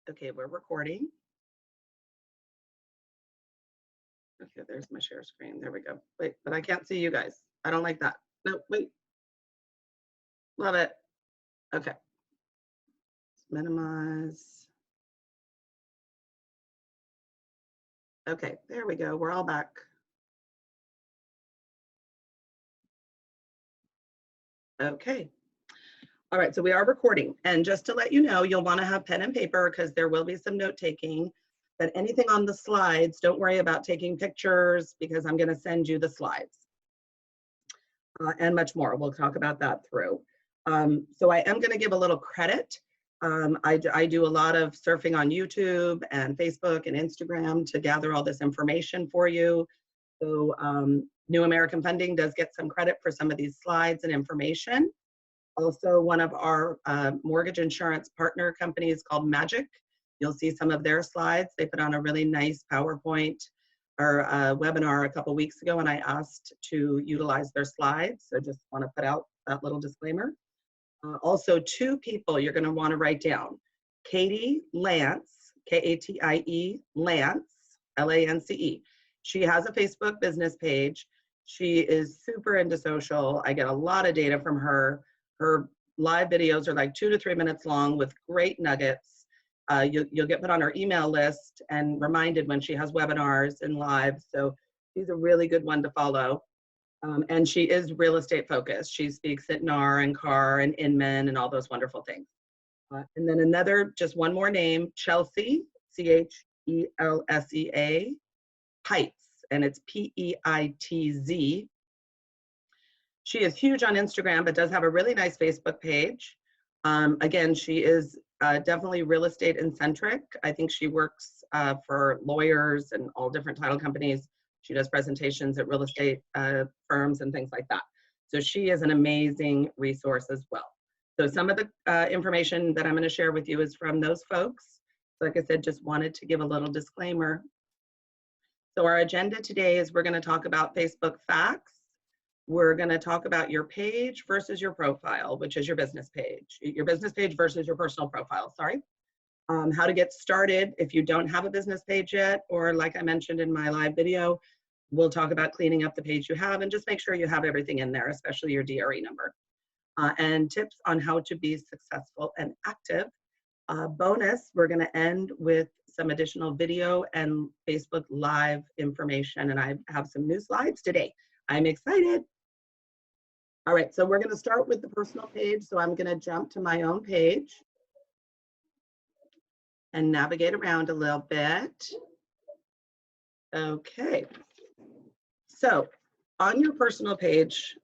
Okay, we're recording. Okay, there's my share screen. There we go. Wait, but I can't see you guys. I don't like that. No, wait. Love it. Okay. Let's minimize. Okay, there we go. We're all back. Okay. All right, so we are recording. And just to let you know, you'll want to have pen and paper because there will be some note taking. But anything on the slides, don't worry about taking pictures because I'm going to send you the slides. And much more. We'll talk about that through. So I am going to give a little credit. I do a lot of surfing on YouTube and Facebook and Instagram to gather all this information for you. So New American Funding does get some credit for some of these slides and information. Also, one of our mortgage insurance partner companies called Magic. You'll see some of their slides. They put on a really nice PowerPoint or webinar a couple weeks ago, and I asked to utilize their slides. So just want to put out that little disclaimer. Also, two people you're going to want to write down. Katie Lance, Katie Lance, Lance. She has a Facebook business page. She is super into social. I get a lot of data from her. Her live videos are like 2 to 3 minutes long with great nuggets. You'll get put on her email list and reminded when she has webinars and live. So she's a really good one to follow. And she is real estate focused. She speaks at NAR and CAR and Inman and all those wonderful things. And then another, just one more name, Chelsea, Chelseea, Peitz, and it's Peitz. She is huge on Instagram, but does have a really nice Facebook page. Again, she is definitely real estate centric. I think she works for lawyers and all different title companies. She does presentations at real estate firms and things like that. So she is an amazing resource as well. So some of the information that I'm going to share with you is from those folks. Like I said, just wanted to give a little disclaimer. So our agenda today is we're going to talk about Facebook facts. We're going to talk about your page versus your profile, which is your business page. Your business page versus your personal profile, sorry. How to get started if you don't have a business page yet, or like I mentioned in my live video, we'll talk about cleaning up the page you have and just make sure you have everything in there, especially your DRE number. And tips on how to be successful and active. Bonus, we're going to end with some additional video and Facebook Live information, and I have some new slides today. I'm excited. All right, so we're going to start with the personal page. So I'm going to jump to my own page and navigate around a little bit. Okay, so on your personal page,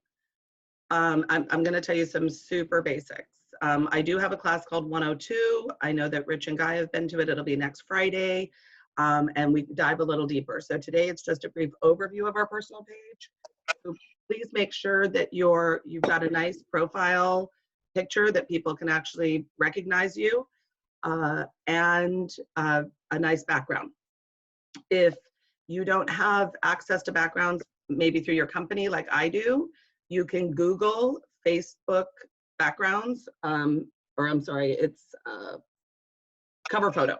I'm going to tell you some super basics. I do have a class called 102. I know that Rich and Guy have been to it. It'll be next Friday, and we dive a little deeper. So today it's just a brief overview of our personal page. So please make sure that you've got a nice profile picture that people can actually recognize you, and a nice background. If you don't have access to backgrounds, maybe through your company like I do, you can Google Facebook backgrounds, or I'm sorry, it's cover photo.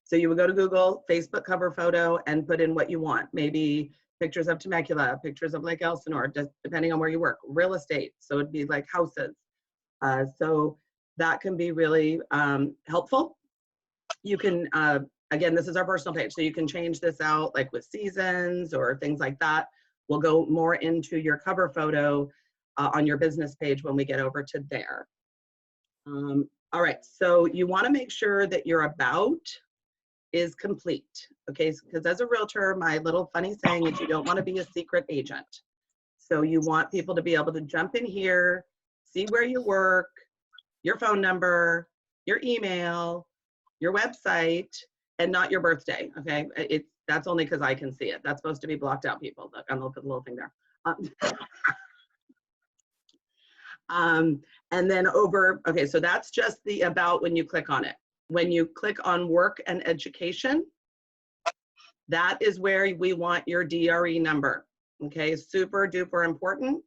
So you would go to Google, Facebook cover photo, and put in what you want. Maybe pictures of Temecula, pictures of Lake Elsinore, just depending on where you work. Real estate, so it'd be like houses. So that can be really helpful. You can, again, this is our personal page, so you can change this out like with seasons or things like that. We'll go more into your cover photo on your business page when we get over to there. All right, so you want to make sure that your about is complete, okay? Because as a realtor, my little funny saying is you don't want to be a secret agent. So you want people to be able to jump in here, see where you work, your phone number, your email, your website, and not your birthday, okay? That's only because I can see it. That's supposed to be blocked out, people. Look, I'm gonna put the little thing there. And then over, okay, so that's just the about when you click on it. When you click on work and education, that is where we want your DRE number, okay? Super duper important,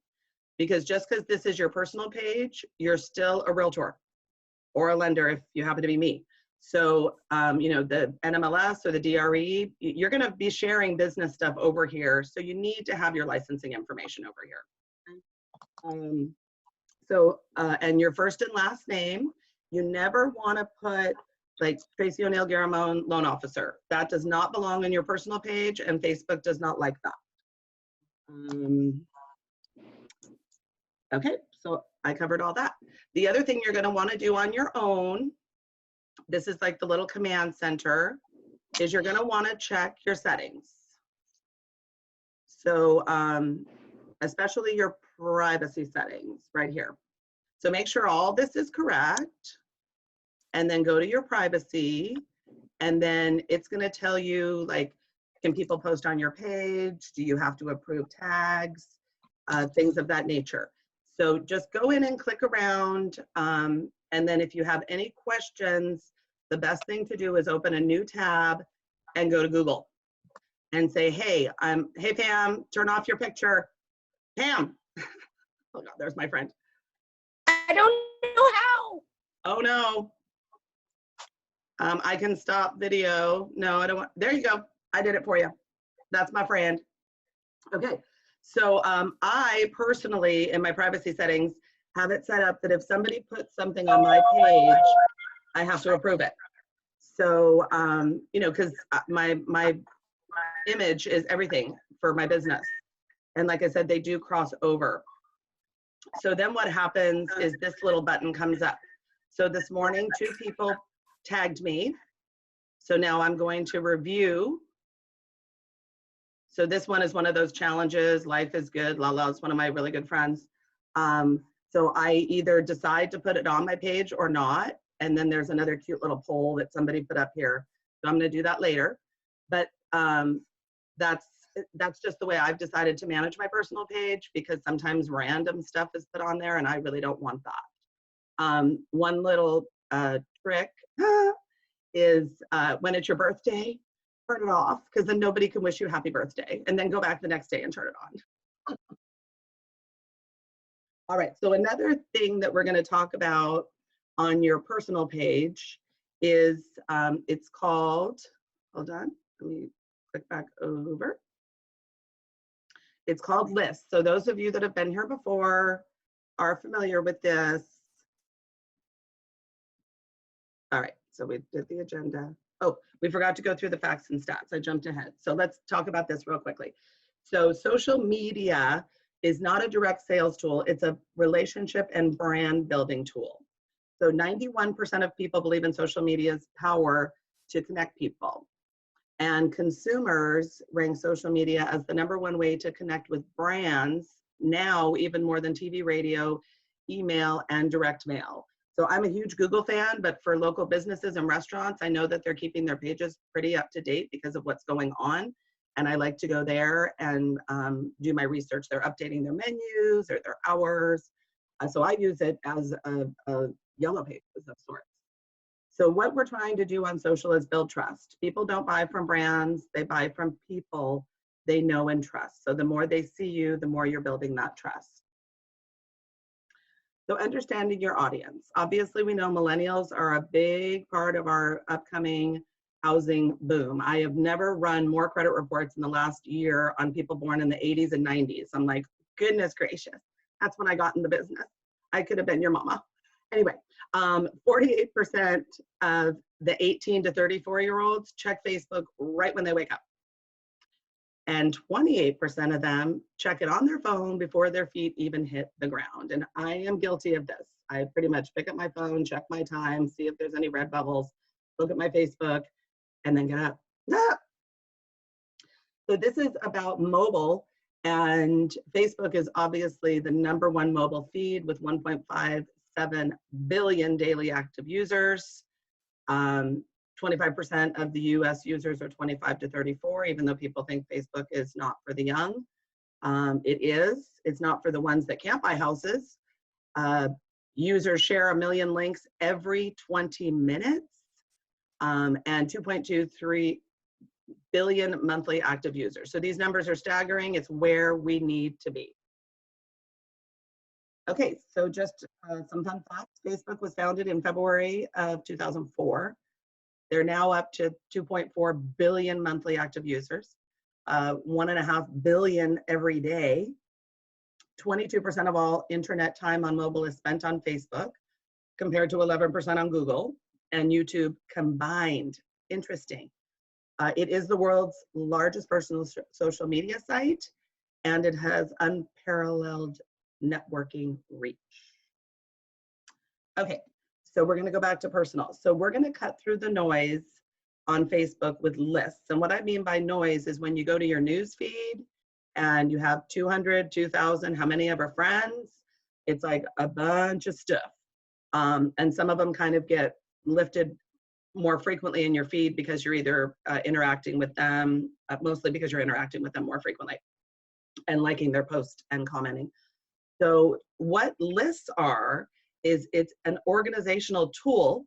because just because this is your personal page, you're still a realtor or a lender if you happen to be me. So, you know, the NMLS or the DRE, you're going to be sharing business stuff over here. So you need to have your licensing information over here. And your first and last name, you never want to put like Tracy O'Neill Garamone, loan officer. That does not belong on your personal page, and Facebook does not like that. Okay, so I covered all that. The other thing you're going to want to do on your own, this is like the little command center, is you're going to want to check your settings. So especially your privacy settings right here. So make sure all this is correct, and then go to your privacy, and then it's going to tell you, like, can people post on your page? Do you have to approve tags? Things of that nature. So just go in and click around, and then if you have any questions, the best thing to do is open a new tab and go to Google and say, hey, hey Pam, turn off your picture. Pam. Oh God, there's my friend. I don't know how. Oh no. I can stop video. No, I don't want, there you go. I did it for you. That's my friend. Okay, so I personally, in my privacy settings, have it set up that if somebody puts something on my page, I have to approve it. So, you know, because my image is everything for my business. And like I said, they do cross over. So then what happens is this little button comes up. So this morning, 2 people tagged me. So now I'm going to review. So this one is one of those challenges. Life is good. Lala is one of my really good friends. So I either decide to put it on my page or not. And then there's another cute little poll that somebody put up here. So I'm going to do that later. But that's just the way I've decided to manage my personal page, because sometimes random stuff is put on there and I really don't want that. One little trick is when it's your birthday, turn it off, because then nobody can wish you happy birthday, and then go back the next day and turn it on. All right, so another thing that we're going to talk about on your personal page is it's called, hold on, let me click back over. It's called lists. So those of you that have been here before are familiar with this. All right, so we did the agenda. Oh, we forgot to go through the facts and stats. I jumped ahead. So let's talk about this real quickly. So social media is not a direct sales tool. It's a relationship and brand building tool. So 91% of people believe in social media's power to connect people. And consumers rank social media as the #1 way to connect with brands, now even more than TV, radio, email, and direct mail. So I'm a huge Google fan, but for local businesses and restaurants, I know that they're keeping their pages pretty up to date because of what's going on. And I like to go there and do my research. They're updating their menus or their hours. So I use it as a yellow pages of sorts. So what we're trying to do on social is build trust. People don't buy from brands, they buy from people they know and trust. So the more they see you, the more you're building that trust. So understanding your audience. Obviously, we know millennials are a big part of our upcoming housing boom. I have never run more credit reports in the last year on people born in the 80s and 90s. I'm like, goodness gracious, that's when I got in the business. I could have been your mama. Anyway, 48% of the 18 to 34-year-olds check Facebook right when they wake up. And 28% of them check it on their phone before their feet even hit the ground. And I am guilty of this. I pretty much pick up my phone, check my time, see if there's any red bubbles, look at my Facebook, and then get up. Ah! So this is about mobile, and Facebook is obviously the #1 mobile feed with 1.57 billion daily active users. 25% of the US users are 25 to 34, even though people think Facebook is not for the young. It is. It's not for the ones that can't buy houses. Users share 1 million links every 20 minutes, and 2.23 billion monthly active users. So these numbers are staggering. It's where we need to be. Okay, so just some fun facts. Facebook was founded in February of 2004. They're now up to 2.4 billion monthly active users, 1.5 billion every day. 22% of all internet time on mobile is spent on Facebook, compared to 11% on Google and YouTube combined. Interesting. It is the world's largest personal social media site, and it has unparalleled networking reach. Okay, so we're gonna go back to personal. So we're gonna cut through the noise on Facebook with lists. And what I mean by noise is when you go to your news feed and you have 200, 2,000, how many ever friends, it's like a bunch of stuff. And some of them kind of get lifted more frequently in your feed because you're either interacting with them, mostly because you're interacting with them more frequently and liking their post and commenting. So what lists are, is it's an organizational tool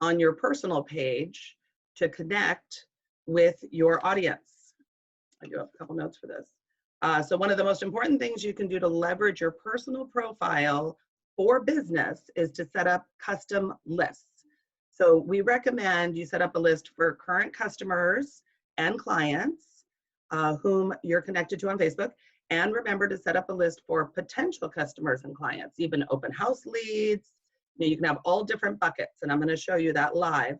on your personal page to connect with your audience. I do have a couple notes for this. So one of the most important things you can do to leverage your personal profile for business is to set up custom lists. So we recommend you set up a list for current customers and clients whom you're connected to on Facebook. And remember to set up a list for potential customers and clients, even open house leads. You can have all different buckets, and I'm going to show you that live.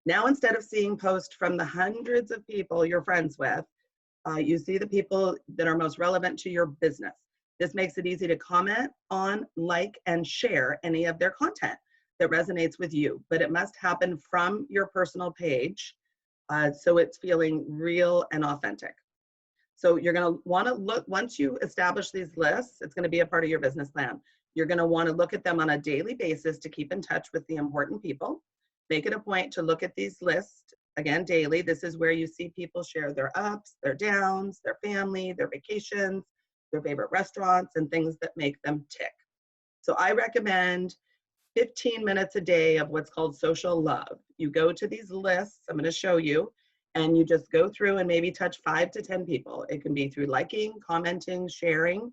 Now, instead of seeing posts from the hundreds of people you're friends with, you see the people that are most relevant to your business. This makes it easy to comment on, like, and share any of their content that resonates with you, but it must happen from your personal page so it's feeling real and authentic. So you're going to want to look, once you establish these lists, it's going to be a part of your business plan. You're going to want to look at them on a daily basis to keep in touch with the important people. Make it a point to look at these lists, again, daily. This is where you see people share their ups, their downs, their family, their vacations, their favorite restaurants, and things that make them tick. So I recommend 15 minutes a day of what's called social love. You go to these lists, I'm going to show you, and you just go through and maybe touch 5 to 10 people. It can be through liking, commenting, sharing,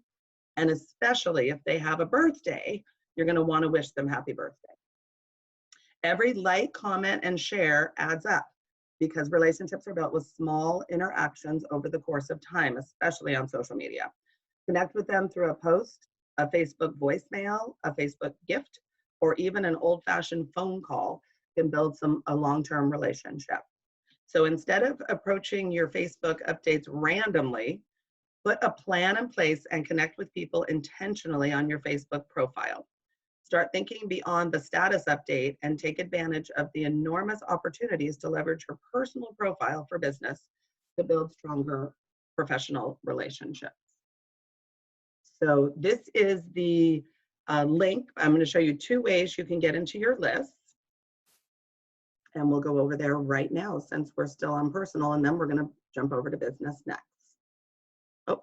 and especially if they have a birthday, you're going to want to wish them happy birthday. Every like, comment, and share adds up because relationships are built with small interactions over the course of time, especially on social media. Connect with them through a post, a Facebook voicemail, a Facebook gift, or even an old-fashioned phone call can build a long-term relationship. So instead of approaching your Facebook updates randomly, put a plan in place and connect with people intentionally on your Facebook profile. Start thinking beyond the status update and take advantage of the enormous opportunities to leverage your personal profile for business to build stronger professional relationships. So this is the link. I'm going to show you 2 ways you can get into your list. And we'll go over there right now since we're still on personal, and then we're going to jump over to business next. Oh,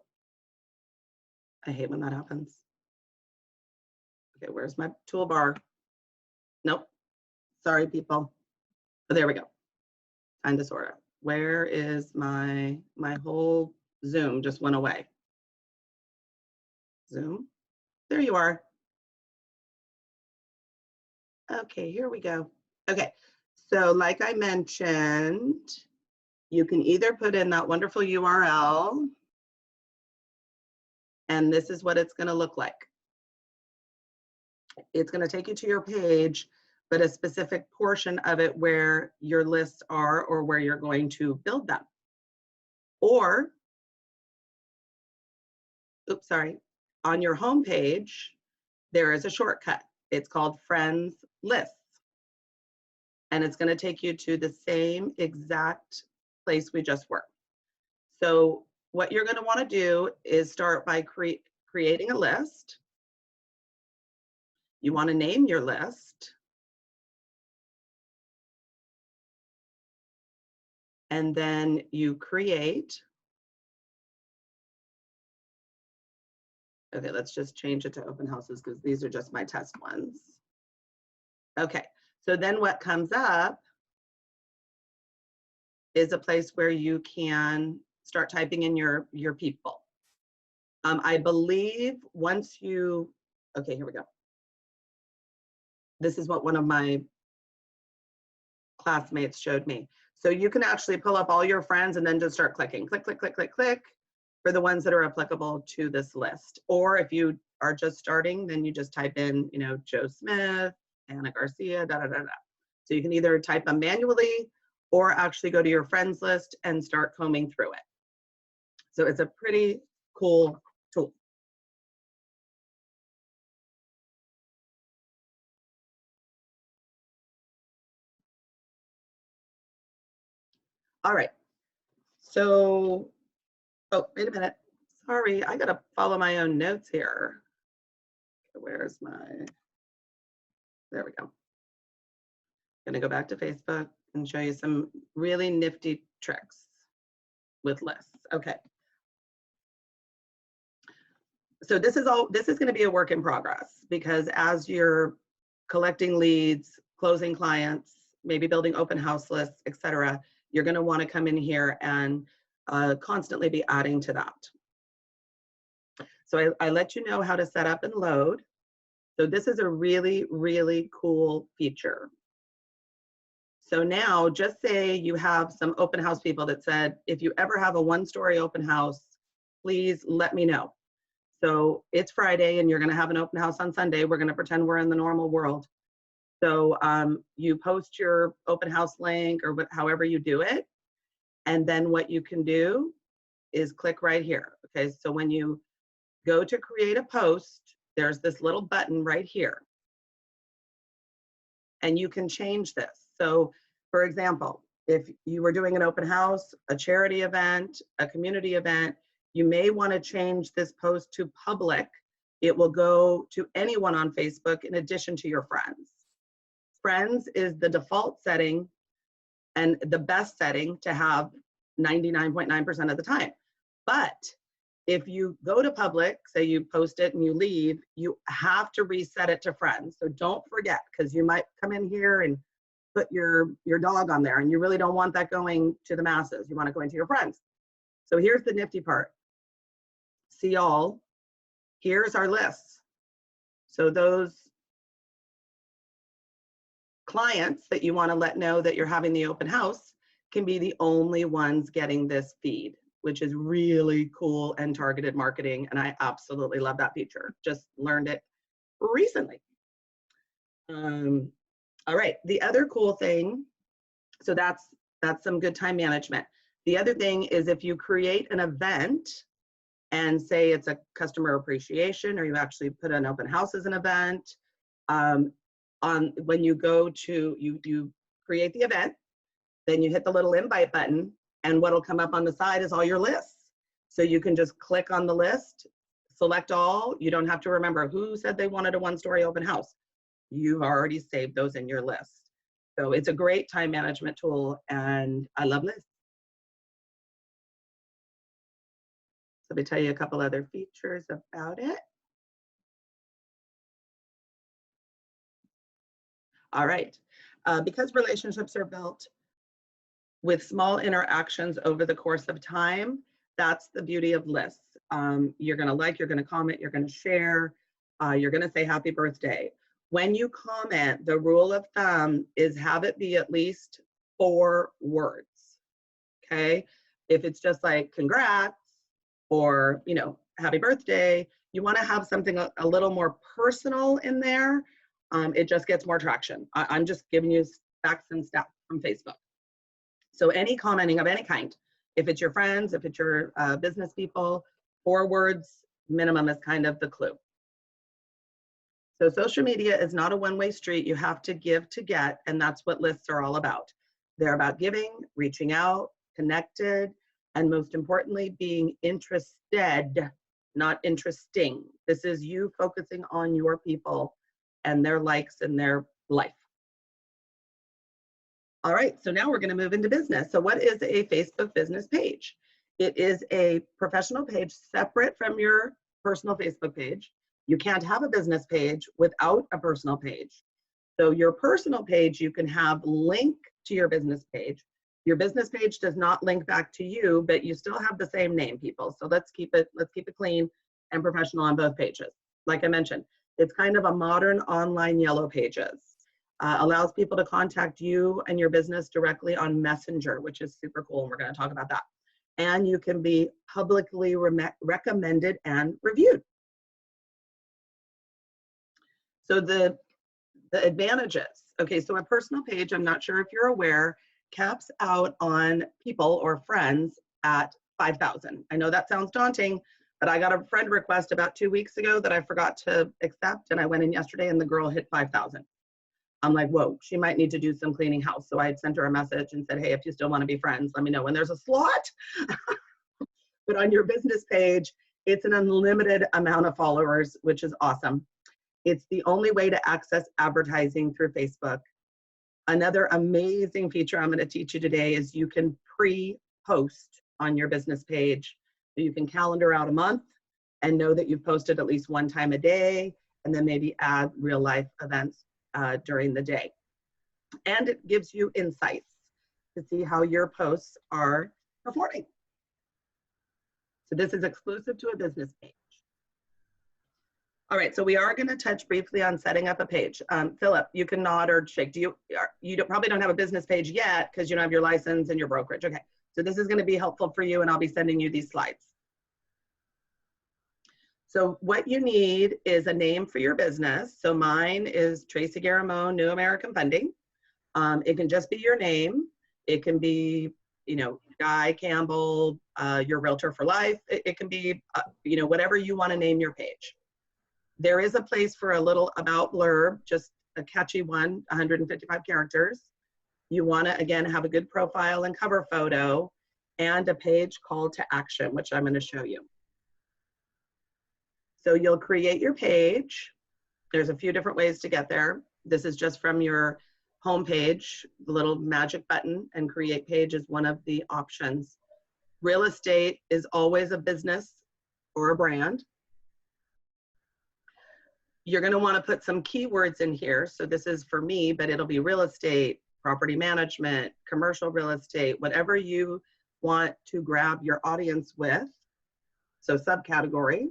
I hate when that happens. Okay, where's my toolbar? Nope. Sorry, people. Oh, there we go. Time disorder. Where is my whole Zoom just went away. Zoom. There you are. Okay, here we go. Okay, so like I mentioned, you can either put in that wonderful URL, and this is what it's going to look like. It's going to take you to your page, but a specific portion of it where your lists are or where you're going to build them. Or, oops, sorry, on your home page, there is a shortcut. It's called Friends Lists. And it's going to take you to the same exact place we just were. So what you're going to want to do is start by creating a list. You want to name your list. And then you create. Okay, let's just change it to open houses because these are just my test ones. Okay, so then what comes up is a place where you can start typing in your people. I believe once you, okay, here we go. This is what one of my classmates showed me. So you can actually pull up all your friends and then just start clicking, click, click, click, click, click, for the ones that are applicable to this list. Or if you are just starting, then you just type in, you know, Joe Smith, Anna Garcia, da, da, da, da. So you can either type them manually or actually go to your friends list and start combing through it. So it's a pretty cool tool. All right. So, oh, wait a minute. Sorry, I gotta follow my own notes here. Where's my, there we go. Gonna go back to Facebook and show you some really nifty tricks with lists. Okay. So this is gonna be a work in progress, because as you're collecting leads, closing clients, maybe building open house lists, etc., you're gonna wanna come in here and constantly be adding to that. So I let you know how to set up and load. So this is a really, really cool feature. So now just say you have some open house people that said, if you ever have a one-story open house, please let me know. So it's Friday and you're gonna have an open house on Sunday. We're gonna pretend we're in the normal world. So you post your open house link or however you do it. And then what you can do is click right here. Okay, so when you go to create a post, there's this little button right here. And you can change this. So for example, if you were doing an open house, a charity event, a community event, you may want to change this post to public. It will go to anyone on Facebook in addition to your friends. Friends is the default setting and the best setting to have 99.9% of the time. But if you go to public, say you post it and you leave, you have to reset it to friends. So don't forget, because you might come in here and put your dog on there and you really don't want that going to the masses. You want to go into your friends. So here's the nifty part. See all, here's our lists. So those clients that you want to let know that you're having the open house can be the only ones getting this feed, which is really cool and targeted marketing. And I absolutely love that feature. Just learned it recently. All right, the other cool thing, so that's some good time management. The other thing is if you create an event and say it's a customer appreciation, or you actually put an open house as an event, when you go to, you create the event, then you hit the little invite button, and what'll come up on the side is all your lists. So you can just click on the list, select all. You don't have to remember who said they wanted a one-story open house. You've already saved those in your list. So it's a great time management tool, and I love lists. So let me tell you a couple other features about it. All right, because relationships are built with small interactions over the course of time, that's the beauty of lists. You're gonna like, you're gonna comment, you're gonna share, you're gonna say happy birthday. When you comment, the rule of thumb is have it be at least 4 words, okay? If it's just like congrats or, you know, happy birthday, you wanna have something a little more personal in there. It just gets more traction. I'm just giving you facts and stats from Facebook. So any commenting of any kind, if it's your friends, if it's your business people, 4 words minimum is kind of the clue. So social media is not a one-way street. You have to give to get, and that's what lists are all about. They're about giving, reaching out, connected, and most importantly, being interested, not interesting. This is you focusing on your people and their likes and their life. All right, so now we're going to move into business. So what is a Facebook business page? It is a professional page separate from your personal Facebook page. You can't have a business page without a personal page. So your personal page, you can have link to your business page. Your business page does not link back to you, but you still have the same name, people. So let's keep it clean and professional on both pages. Like I mentioned, it's kind of a modern online Yellow Pages. Allows people to contact you and your business directly on Messenger, which is super cool, and we're going to talk about that. And you can be publicly recommended and reviewed. So the advantages. Okay, so a personal page, I'm not sure if you're aware, caps out on people or friends at 5,000. I know that sounds daunting, but I got a friend request about 2 weeks ago that I forgot to accept, and I went in yesterday and the girl hit 5,000. I'm like, whoa, she might need to do some cleaning house. So I had sent her a message and said, hey, if you still want to be friends, let me know when there's a slot. But on your business page, it's an unlimited amount of followers, which is awesome. It's the only way to access advertising through Facebook. Another amazing feature I'm going to teach you today is you can pre-post on your business page. So you can calendar out a month and know that you've posted at least one time a day, and then maybe add real life events during the day. And it gives you insights to see how your posts are performing. So this is exclusive to a business page. All right, so we are going to touch briefly on setting up a page. Philip, you can nod or shake. You probably don't have a business page yet because you don't have your license and your brokerage. Okay, so this is going to be helpful for you, and I'll be sending you these slides. So what you need is a name for your business. So mine is Tracy Garamone, New American Funding. It can just be your name. It can be, you know, Guy Campbell, your realtor for life. It can be, you know, whatever you want to name your page. There is a place for a little about blurb, just a catchy one, 155 characters. You want to, again, have a good profile and cover photo and a page call to action, which I'm going to show you. So you'll create your page. There's a few different ways to get there. This is just from your home page, the little magic button, and create page is one of the options. Real estate is always a business or a brand. You're going to want to put some keywords in here. So this is for me, but it'll be real estate, property management, commercial real estate, whatever you want to grab your audience with. So subcategory.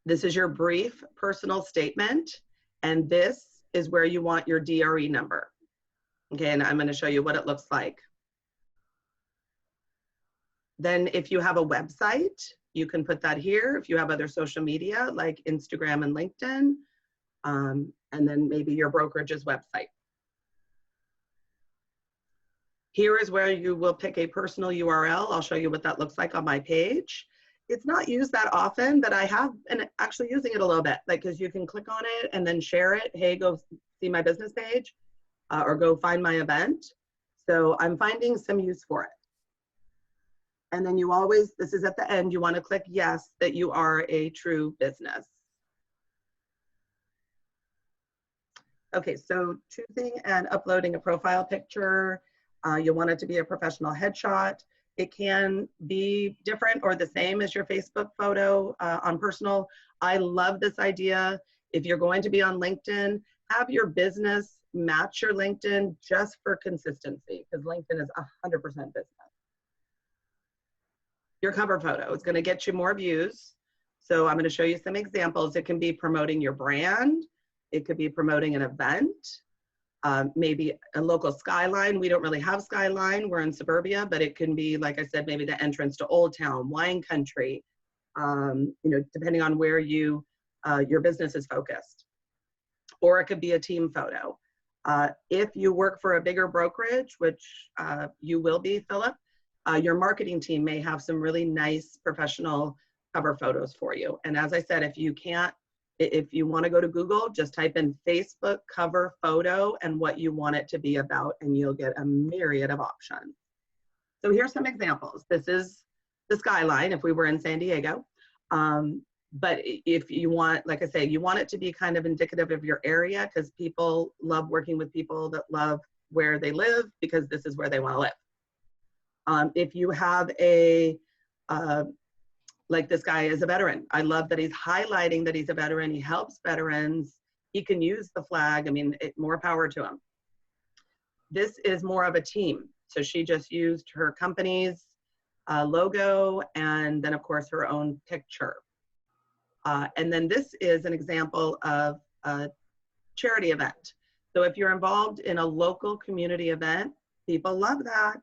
This is your brief personal statement, and this is where you want your DRE number. Okay, and I'm going to show you what it looks like. Then if you have a website, you can put that here. If you have other social media like Instagram and LinkedIn, and then maybe your brokerage's website. Here is where you will pick a personal URL. I'll show you what that looks like on my page. It's not used that often, but I have been actually using it a little bit, like, because you can click on it and then share it. Hey, go see my business page, or go find my event. So I'm finding some use for it. And then you always, this is at the end, you want to click yes, that you are a true business. Okay, so choosing and uploading a profile picture. You want it to be a professional headshot. It can be different or the same as your Facebook photo on personal. I love this idea. If you're going to be on LinkedIn, have your business match your LinkedIn just for consistency, because LinkedIn is 100% business. Your cover photo is going to get you more views. So I'm going to show you some examples. It can be promoting your brand. It could be promoting an event. Maybe a local skyline. We don't really have skyline. We're in suburbia, but it can be, like I said, maybe the entrance to Old Town, wine country, you know, depending on where you, your business is focused. Or it could be a team photo. If you work for a bigger brokerage, which you will be, Philip, your marketing team may have some really nice professional cover photos for you. And as I said, if you can't, if you want to go to Google, just type in Facebook cover photo and what you want it to be about, and you'll get a myriad of options. So here's some examples. This is the skyline if we were in San Diego. But if you want, like I say, you want it to be kind of indicative of your area, because people love working with people that love where they live, because this is where they want to live. If you have a, like this guy is a veteran. I love that he's highlighting that he's a veteran. He helps veterans. He can use the flag. I mean, more power to him. This is more of a team. So she just used her company's logo, and then of course her own picture. And then this is an example of a charity event. So if you're involved in a local community event, people love that.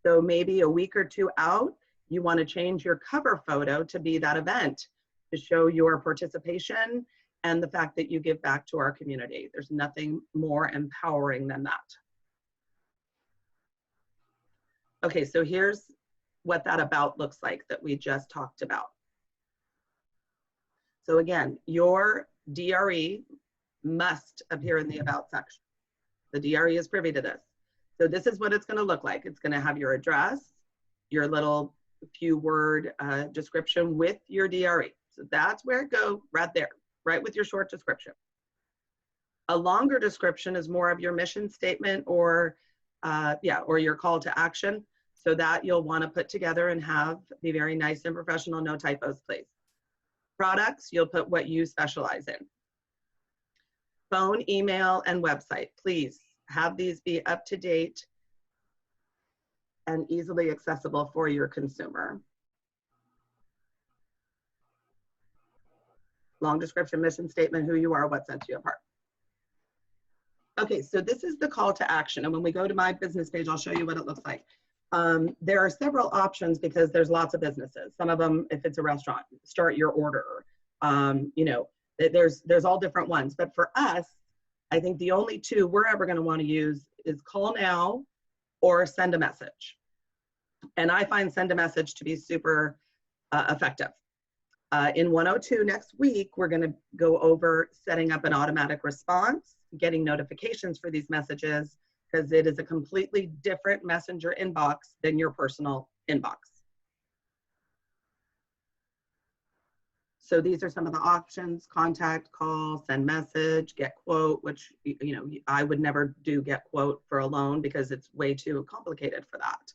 So maybe a week or two out, you want to change your cover photo to be that event to show your participation and the fact that you give back to our community. There's nothing more empowering than that. Okay, so here's what that about looks like that we just talked about. So again, your DRE must appear in the about section. The DRE is privy to this. So this is what it's going to look like. It's going to have your address, your little few word description with your DRE. So that's where it goes, right there, right with your short description. A longer description is more of your mission statement or or your call to action. So that you'll want to put together and have be very nice and professional, no typos, please. Products, you'll put what you specialize in. Phone, email, and website. Please have these be up to date and easily accessible for your consumer. Long description, mission statement, who you are, what sets you apart. Okay, so this is the call to action. And when we go to my business page, I'll show you what it looks like. There are several options because there's lots of businesses. Some of them, if it's a restaurant, start your order. You know, there's all different ones. But for us, I think the only two we're ever going to want to use is call now or send a message. And I find send a message to be super effective. In 102 next week, we're going to go over setting up an automatic response, getting notifications for these messages, because it is a completely different messenger inbox than your personal inbox. So these are some of the options: contact, call, send message, get quote, which, you know, I would never do get quote for a loan because it's way too complicated for that.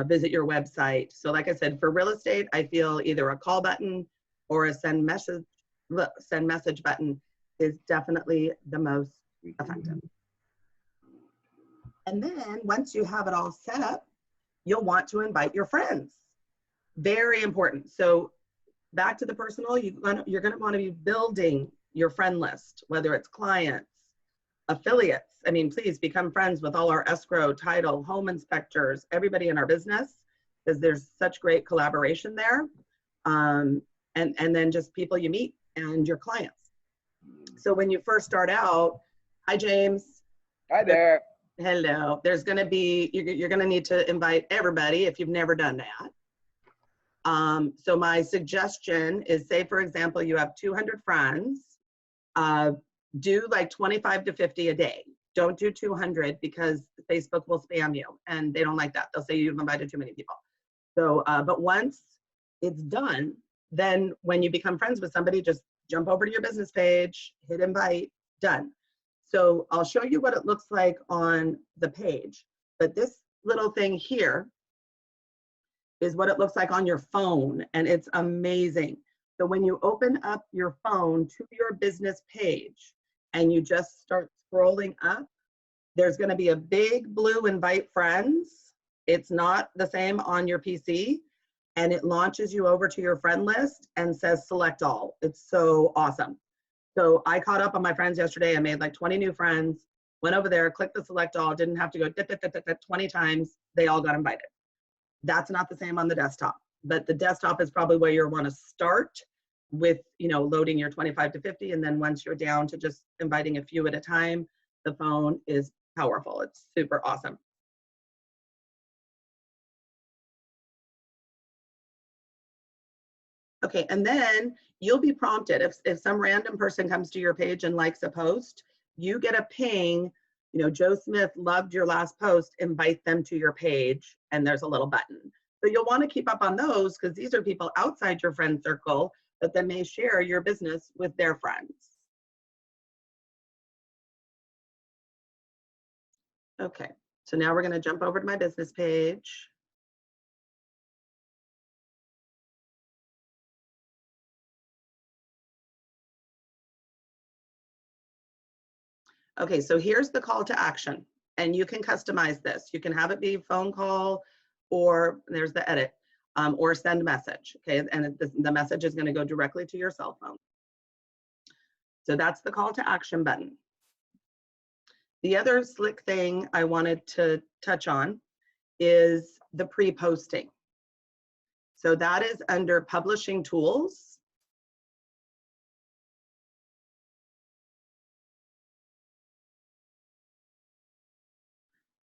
Visit your website. So like I said, for real estate, I feel either a call button or a send message button is definitely the most effective. And then once you have it all set up, you'll want to invite your friends. Very important. So back to the personal, you're going to want to be building your friend list, whether it's clients, affiliates. I mean, please become friends with all our escrow, title, home inspectors, everybody in our business, because there's such great collaboration there. And then just people you meet and your clients. So when you first start out, hi, James. Hi there. Hello. There's going to be, you're going to need to invite everybody if you've never done that. So my suggestion is, say, for example, you have 200 friends, do like 25 to 50 a day. Don't do 200 because Facebook will spam you and they don't like that. They'll say you've invited too many people. So, but once it's done, then when you become friends with somebody, just jump over to your business page, hit invite, done. So I'll show you what it looks like on the page, but this little thing here is what it looks like on your phone, and it's amazing. So when you open up your phone to your business page and you just start scrolling up, there's going to be a big blue invite friends. It's not the same on your PC, and it launches you over to your friend list and says select all. It's so awesome. So I caught up on my friends yesterday. I made like 20 new friends, went over there, clicked the select all, didn't have to go 20 times. They all got invited. That's not the same on the desktop, but the desktop is probably where you want to start with, you know, loading your 25 to 50. And then once you're down to just inviting a few at a time, the phone is powerful. It's super awesome. Okay, and then you'll be prompted if some random person comes to your page and likes a post, you get a ping, you know, Joe Smith loved your last post, invite them to your page, and there's a little button. So you'll want to keep up on those because these are people outside your friend circle that then may share your business with their friends. Okay, so now we're going to jump over to my business page. Okay, so here's the call to action, and you can customize this. You can have it be phone call, or there's the edit, or send message, okay? And the message is gonna go directly to your cell phone. So that's the call to action button. The other slick thing I wanted to touch on is the pre-posting. So that is under publishing tools.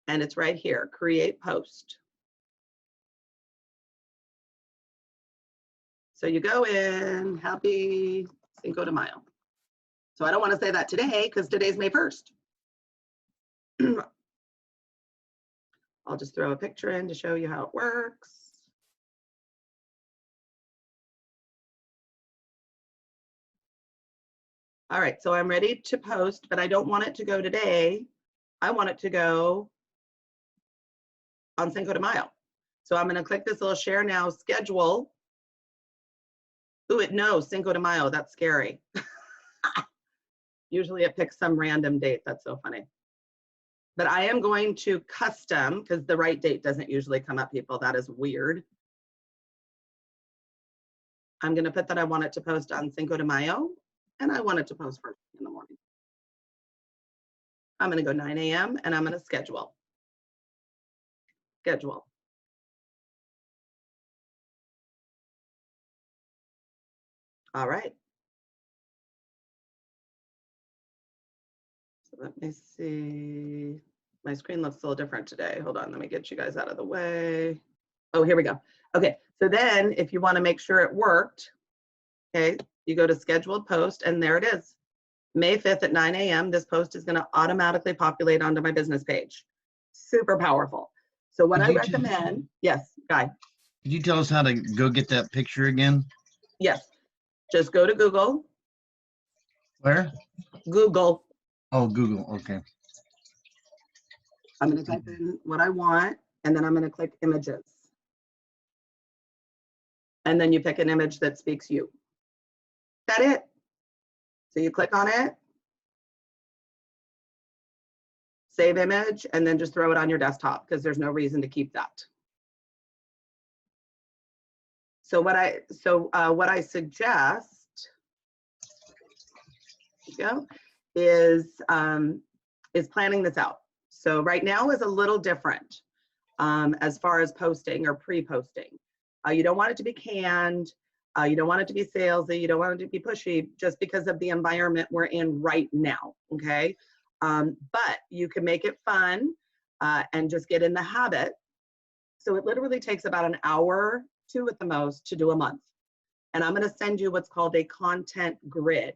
And it's right here, create post. So you go in, happy Cinco de Mayo. So I don't want to say that today because today's May 1st. I'll just throw a picture in to show you how it works. All right, so I'm ready to post, but I don't want it to go today. I want it to go on Cinco de Mayo. So I'm gonna click this little share now schedule. Ooh, it knows Cinco de Mayo, that's scary. Usually it picks some random date, that's so funny. But I am going to custom, because the right date doesn't usually come up, people, that is weird. I'm gonna put that I want it to post on Cinco de Mayo, and I want it to post first in the morning. I'm gonna go 9 a.m. and I'm gonna schedule. Schedule. All right. So let me see. My screen looks a little different today. Hold on, let me get you guys out of the way. Oh, here we go. Okay, so then if you want to make sure it worked, okay, you go to scheduled post and there it is. May 5th at 9 a.m. This post is going to automatically populate onto my business page. Super powerful. So what I recommend, yes, Guy. Could you tell us how to go get that picture again? Yes, just go to Google. Where? Google. Oh, Google, okay. I'm going to type in what I want, and then I'm going to click images. And then you pick an image that speaks you. That's it. So you click on it, save image, and then just throw it on your desktop because there's no reason to keep that. So what I suggest, is planning this out. So right now is a little different as far as posting or pre-posting. You don't want it to be canned. You don't want it to be salesy. You don't want it to be pushy just because of the environment we're in right now, okay? But you can make it fun and just get in the habit. So it literally takes about an hour, 2 at the most, to do a month. And I'm gonna send you what's called a content grid.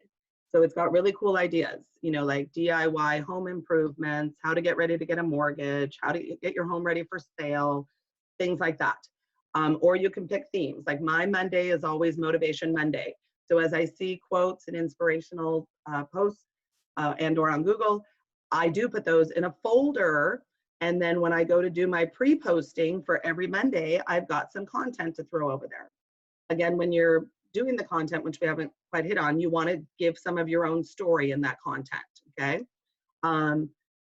So it's got really cool ideas, you know, like DIY home improvements, how to get ready to get a mortgage, how to get your home ready for sale, things like that. Or you can pick themes. Like my Monday is always Motivation Monday. So as I see quotes and inspirational posts and or on Google, I do put those in a folder. And then when I go to do my pre-posting for every Monday, I've got some content to throw over there. Again, when you're doing the content, which we haven't quite hit on, you want to give some of your own story in that content, okay?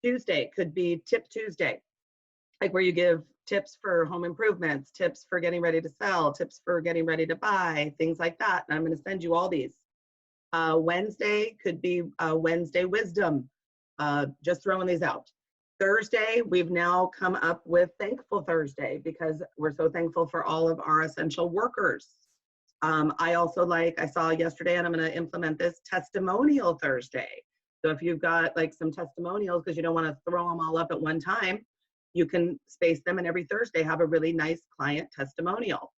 Tuesday could be Tip Tuesday, like where you give tips for home improvements, tips for getting ready to sell, tips for getting ready to buy, things like that. And I'm going to send you all these. Wednesday could be Wednesday Wisdom, just throwing these out. Thursday, we've now come up with Thankful Thursday because we're so thankful for all of our essential workers. I also I saw yesterday, and I'm going to implement this, Testimonial Thursday. So if you've got like some testimonials because you don't want to throw them all up at one time, you can space them and every Thursday have a really nice client testimonial.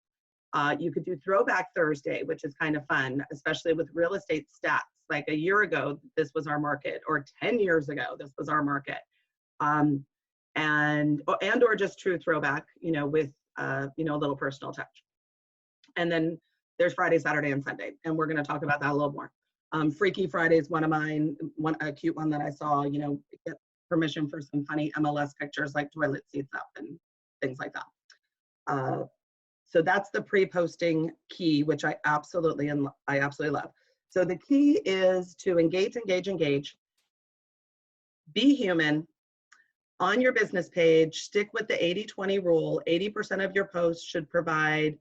You could do Throwback Thursday, which is kind of fun, especially with real estate stats. Like a year ago, this was our market, or 10 years ago, this was our market. And or just true throwback, you know, with, you know, a little personal touch. And then there's Friday, Saturday, and Sunday. And we're going to talk about that a little more. Freaky Friday is one of mine, a cute one that I saw, you know, get permission for some funny MLS pictures like toilet seats up and things like that. So that's the pre-posting key, which I absolutely love. So the key is to engage. Be human. On your business page, stick with the 80-20 rule. 80% of your posts should provide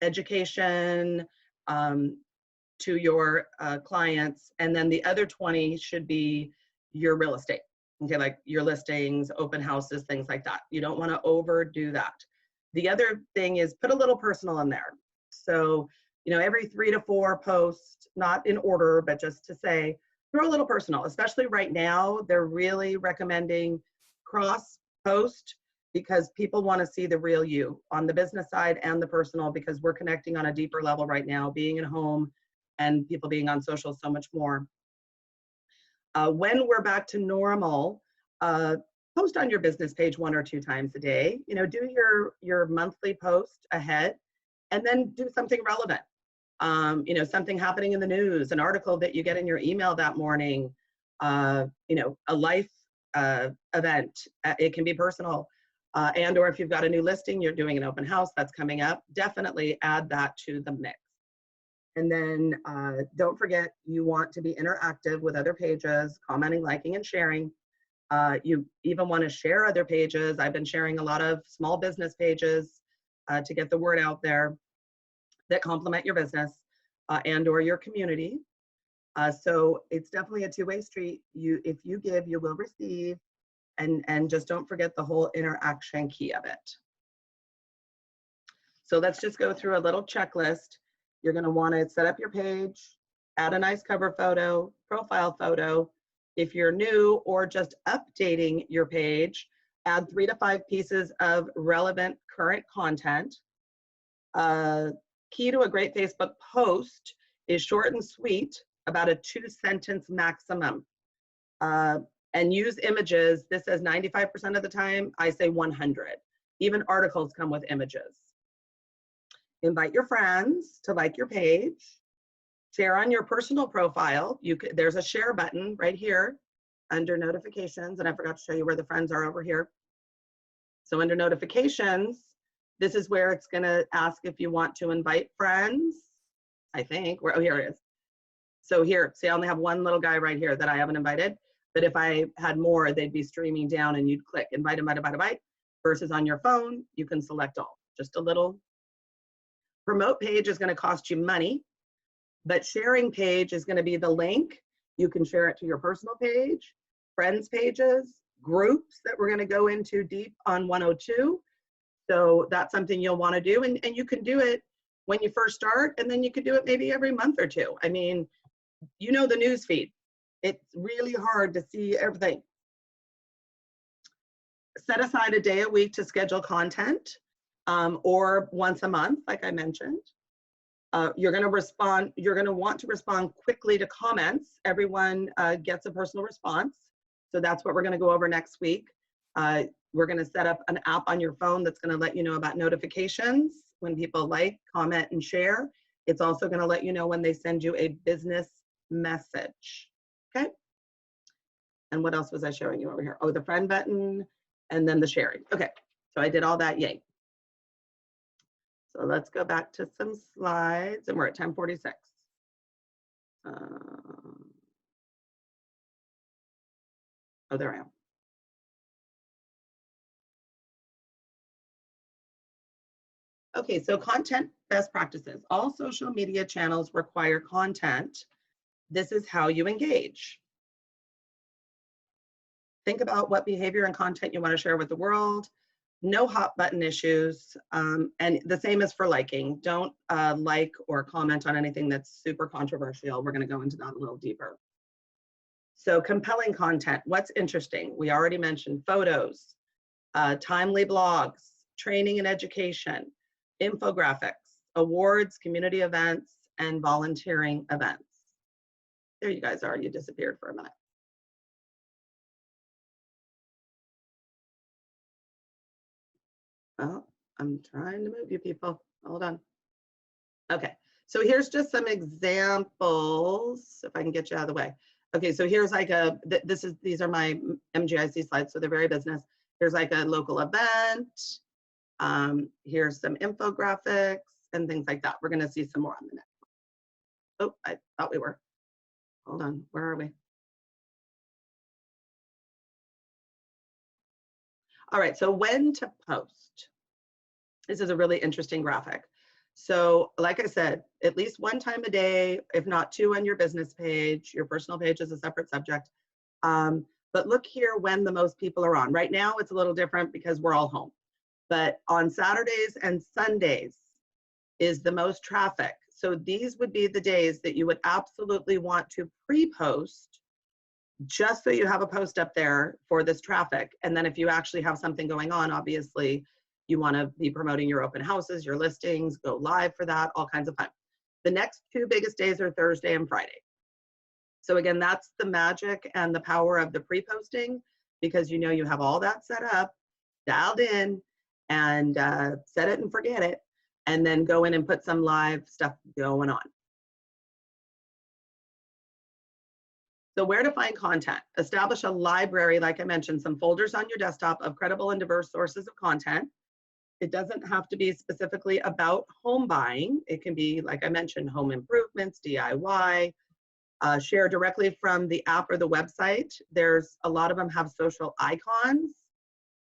education to your clients, and then the other 20 should be your real estate. Okay, like your listings, open houses, things like that. You don't want to overdo that. The other thing is put a little personal in there. So, every 3 to 4 posts, not in order, but just to say, throw a little personal, especially right now. They're really recommending cross post because people want to see the real you on the business side and the personal, because we're connecting on a deeper level right now, being at home and people being on social so much more. When we're back to normal, post on your business page 1 or 2 times a day. Do your monthly post ahead, and then do something relevant. Something happening in the news, an article that you get in your email that morning, a life event. It can be personal, and or if you've got a new listing, you're doing an open house that's coming up, definitely add that to the mix. And then don't forget, you want to be interactive with other pages, commenting, liking, and sharing. You even want to share other pages. I've been sharing a lot of small business pages to get the word out there that complement your business and or your community. So it's definitely a two-way street. If you give, you will receive, and just don't forget the whole interaction key of it. So let's just go through a little checklist. You're going to want to set up your page, add a nice cover photo, profile photo. If you're new or just updating your page, add 3 to 5 pieces of relevant current content. Key to a great Facebook post is short and sweet, about a 2-sentence maximum. And use images. This says 95% of the time, I say 100. Even articles come with images. Invite your friends to like your page. Share on your personal profile. There's a share button right here under notifications, and I forgot to show you where the friends are over here. So under notifications, this is where it's going to ask if you want to invite friends, I think. Oh, here it is. So here, see, I only have one little guy right here that I haven't invited, but if I had more, they'd be streaming down and you'd click invite, versus on your phone, you can select all. Just a little. Promote page is going to cost you money, but sharing page is going to be the link. You can share it to your personal page, friends pages, groups that we're going to go into deep on 102. So that's something you'll want to do. And you can do it when you first start, and then you could do it maybe every month or 2. I mean, the news feed. It's really hard to see everything. Set aside a day a week to schedule content, or once a month, like I mentioned. You're going to want to respond quickly to comments. Everyone gets a personal response. So that's what we're going to go over next week. We're going to set up an app on your phone that's going to let you know about notifications when people like, comment, and share. It's also going to let you know when they send you a business message. Okay. And what else was I showing you over here? Oh, the friend button and then the sharing. Okay. So I did all that. Yay. So let's go back to some slides, and we're at 10:46. Oh, there I am. Okay, so content best practices. All social media channels require content. This is how you engage. Think about what behavior and content you want to share with the world. No hot button issues. And the same as for liking. Don't like or comment on anything that's super controversial. We're going to go into that a little deeper. So compelling content. What's interesting? We already mentioned photos, timely blogs, training and education, infographics, awards, community events, and volunteering events. There you guys are. You disappeared for a minute. Oh, I'm trying to move you people. Hold on. Okay, so here's just some examples, if I can get you out of the way. Okay, so here's like these are my MGIC slides, so they're very business. Here's like a local event. Here's some infographics and things like that. We're going to see some more on the next one. Oh, I thought we were. Hold on, where are we? All right, so when to post. This is a really interesting graphic. So like I said, at least 1 time a day, if not 2 on your business page. Your personal page is a separate subject. But look here when the most people are on. Right now, it's a little different because we're all home. But on Saturdays and Sundays is the most traffic. So these would be the days that you would absolutely want to pre-post, just so you have a post up there for this traffic. And then if you actually have something going on, obviously you want to be promoting your open houses, your listings, go live for that, all kinds of fun. The next two biggest days are Thursday and Friday. So again, that's the magic and the power of the pre-posting, because you know you have all that set up, dialed in, and set it and forget it, and then go in and put some live stuff going on. So where to find content? Establish a library, like I mentioned, some folders on your desktop of credible and diverse sources of content. It doesn't have to be specifically about home buying. It can be, like I mentioned, home improvements, DIY, share directly from the app or the website. There's a lot of them have social icons.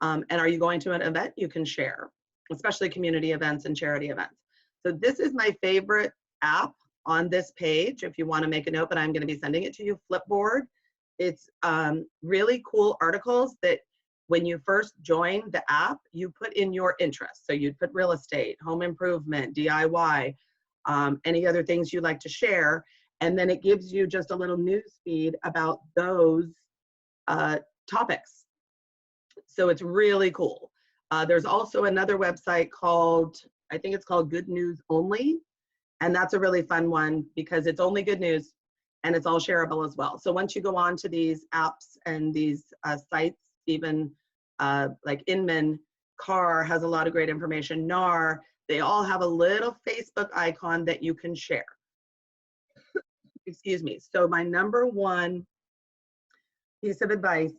And are you going to an event? You can share, especially community events and charity events. So this is my favorite app on this page, if you want to make a note, but I'm going to be sending it to you, Flipboard. It's really cool articles that when you first join the app, you put in your interests. So you'd put real estate, home improvement, DIY, any other things you'd like to share. And then it gives you just a little news feed about those topics. So it's really cool. There's also another website called, I think it's called Good News Only. And that's a really fun one because it's only good news and it's all shareable as well. So once you go on to these apps and these sites, even like Inman, Car has a lot of great information, NAR, they all have a little Facebook icon that you can share. Excuse me. So my number one piece of advice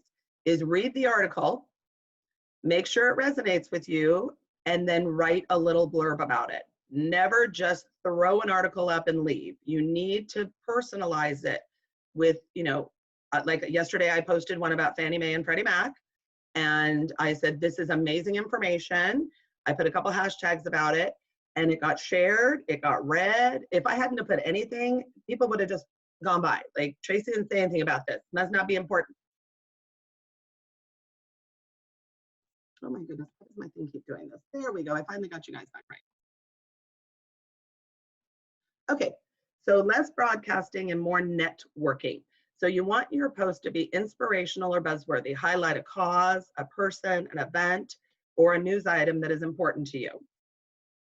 is read the article, make sure it resonates with you, and then write a little blurb about it. Never just throw an article up and leave. You need to personalize it with, you know, like yesterday I posted one about Fannie Mae and Freddie Mac, and I said, this is amazing information. I put a couple hashtags about it, and it got shared, it got read. If I hadn't put anything, people would have just gone by. Like, Tracy didn't say anything about this. Must not be important. Oh my goodness, why does my thing keep doing this? There we go. I finally got you guys back right. Okay, so less broadcasting and more networking. So you want your post to be inspirational or buzzworthy. Highlight a cause, a person, an event, or a news item that is important to you.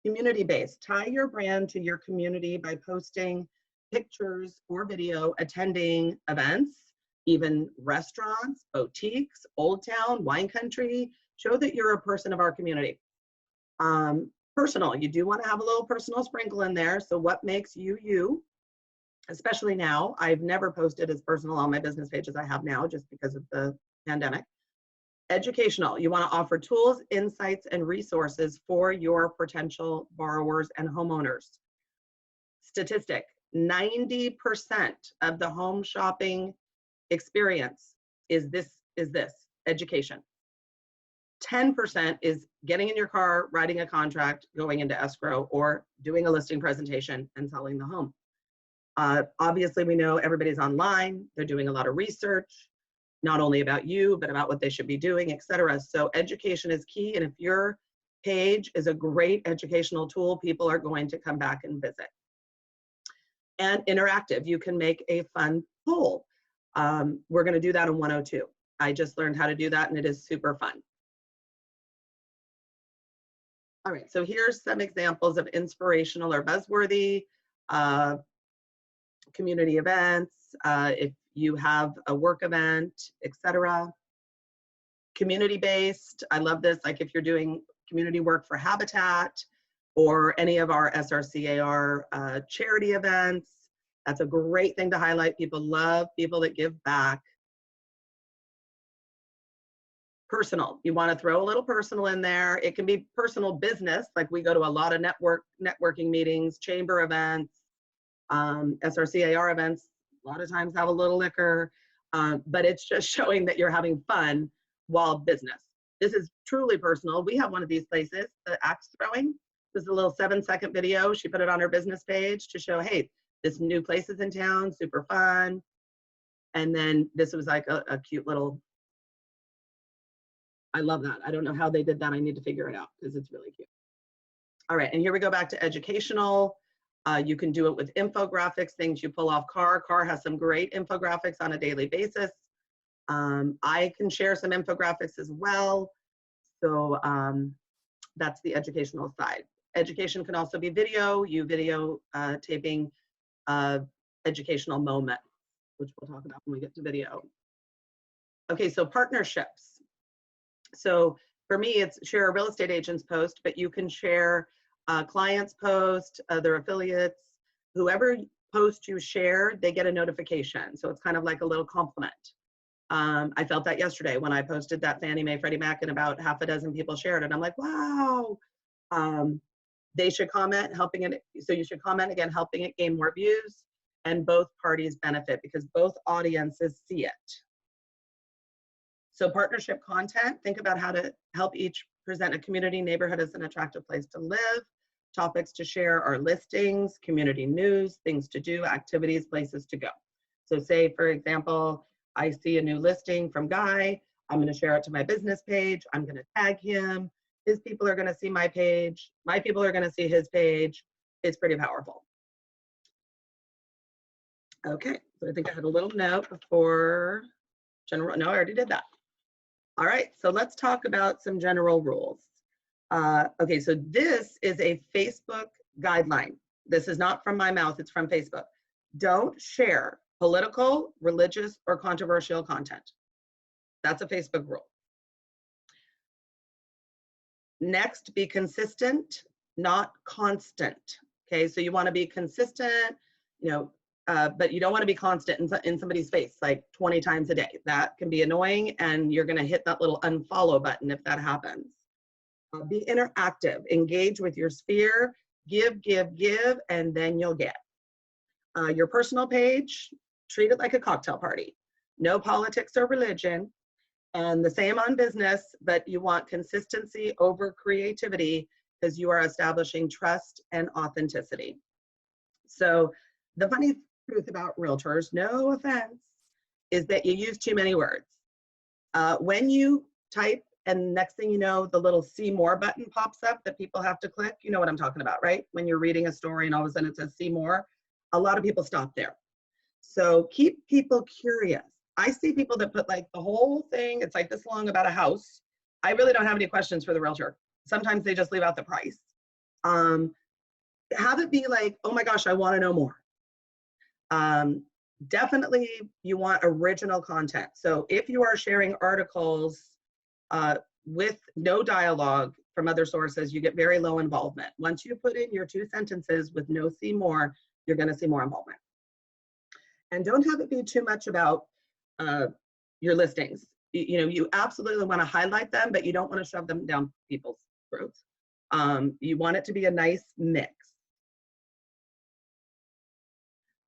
Community-based. Tie your brand to your community by posting pictures or video attending events, even restaurants, boutiques, Old Town, wine country. Show that you're a person of our community. Personal, you do want to have a little personal sprinkle in there. So what makes you, you, especially now. I've never posted as personal on my business page as I have now just because of the pandemic. Educational, you want to offer tools, insights, and resources for your potential borrowers and homeowners. Statistic, 90% of the home shopping experience is this, education. 10% is getting in your car, writing a contract, going into escrow, or doing a listing presentation and selling the home. Obviously, we know everybody's online. They're doing a lot of research, not only about you, but about what they should be doing, etc. So education is key. And if your page is a great educational tool, people are going to come back and visit. And interactive, you can make a fun poll. We're going to do that in 102. I just learned how to do that, and it is super fun. All right, so here's some examples of inspirational or buzzworthy community events. If you have a work event, etc. Community-based, I love this, like if you're doing community work for Habitat or any of our SRCAR charity events, that's a great thing to highlight. People love people that give back. Personal, you want to throw a little personal in there. It can be personal business, like we go to a lot of networking meetings, chamber events, SRCAR events, a lot of times have a little liquor, but it's just showing that you're having fun while business. This is truly personal. We have one of these places, the axe throwing. This is a little 7-second video. She put it on her business page to show, hey, this new place is in town, super fun. And then this was like a cute little, I love that. I don't know how they did that. I need to figure it out because it's really cute. All right, and here we go back to educational. You can do it with infographics, things you pull off CAR. CAR has some great infographics on a daily basis. I can share some infographics as well. So that's the educational side. Education can also be video, you video taping educational moment, which we'll talk about when we get to video. Okay, so partnerships. So for me, it's share a real estate agent's post, but you can share clients' post, other affiliates, whoever post you share, they get a notification. So it's kind of like a little compliment. I felt that yesterday when I posted that Fannie Mae, Freddie Mac, and about half a dozen people shared it. I'm like, wow. They should comment, helping it. So you should comment again, helping it gain more views, and both parties benefit because both audiences see it. So partnership content, think about how to help each present a community neighborhood as an attractive place to live. Topics to share are listings, community news, things to do, activities, places to go. So say, for example, I see a new listing from Guy. I'm going to share it to my business page. I'm going to tag him. His people are going to see my page. My people are going to see his page. It's pretty powerful. Okay, so I think I had a little note before general. No, I already did that. All right, so let's talk about some general rules. Okay, so this is a Facebook guideline. This is not from my mouth, it's from Facebook. Don't share political, religious, or controversial content. That's a Facebook rule. Next, be consistent, not constant. Okay, so you want to be consistent, you know, but you don't want to be constant in somebody's face like 20 times a day. That can be annoying, and you're going to hit that little unfollow button if that happens. Be interactive, engage with your sphere, give, and then you'll get. Your personal page, treat it like a cocktail party. No politics or religion. And the same on business, but you want consistency over creativity because you are establishing trust and authenticity. So the funny truth about realtors, no offense, is that you use too many words. When you type and next thing you know, the little see more button pops up that people have to click, you know what I'm talking about, right? When you're reading a story and all of a sudden it says see more, a lot of people stop there. So keep people curious. I see people that put like the whole thing, it's like this long about a house. I really don't have any questions for the realtor. Sometimes they just leave out the price. Have it be like, oh my gosh, I want to know more. Definitely you want original content. So if you are sharing articles with no dialogue from other sources, you get very low involvement. Once you put in your 2 sentences with no see more, you're going to see more involvement. And don't have it be too much about your listings. You know, you absolutely want to highlight them, but you don't want to shove them down people's throats. You want it to be a nice mix.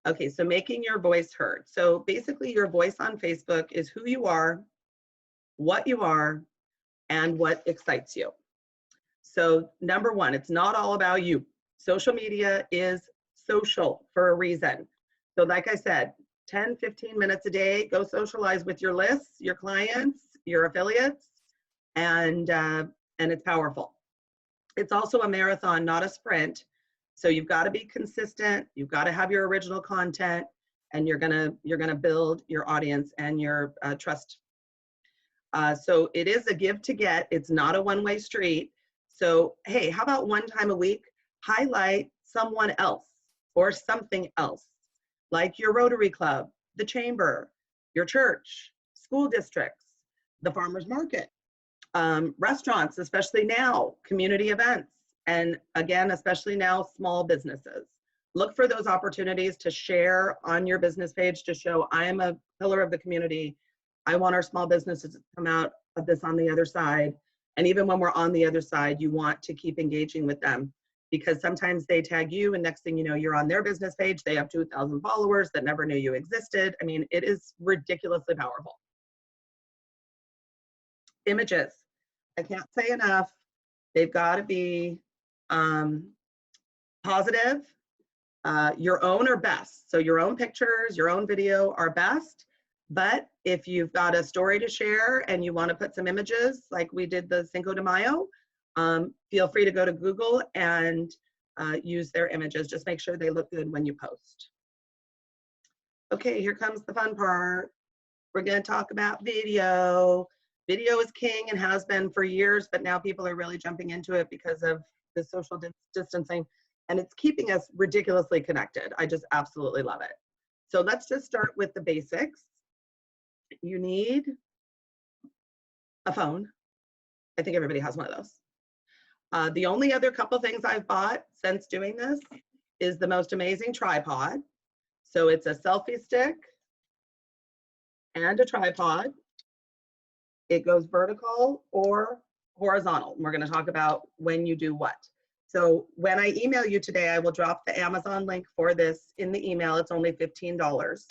Okay, so making your voice heard. So basically your voice on Facebook is who you are, what you are, and what excites you. So number 1, it's not all about you. Social media is social for a reason. So like I said, 10, 15 minutes a day, go socialize with your lists, your clients, your affiliates, and it's powerful. It's also a marathon, not a sprint. So you've got to be consistent. You've got to have your original content, and you're gonna build your audience and your trust. So it is a give to get. It's not a one-way street. So hey, how about one time a week, highlight someone else or something else, like your Rotary Club, the Chamber, your church, school districts, the farmers market, restaurants, especially now, community events, and again, especially now, small businesses. Look for those opportunities to share on your business page to show I am a pillar of the community. I want our small businesses to come out of this on the other side. And even when we're on the other side, you want to keep engaging with them, because sometimes they tag you and next thing you know, you're on their business page. They have 2,000 followers that never knew you existed. I mean, it is ridiculously powerful. Images. I can't say enough. They've got to be positive. Your own are best. So your own pictures, your own video are best, But if you've got a story to share and you want to put some images, like we did the Cinco de Mayo, feel free to go to Google and use their images. Just make sure they look good when you post. Okay, here comes the fun part. We're going to talk about video. Video is king and has been for years, but now people are really jumping into it because of the social distancing, and it's keeping us ridiculously connected. I just absolutely love it. So let's just start with the basics. You need a phone. I think everybody has one of those. The only other couple things I've bought since doing this is the most amazing tripod. So it's a selfie stick and a tripod. It goes vertical or horizontal. We're going to talk about when you do what. So when I email you today, I will drop the Amazon link for this in the email. It's only $15.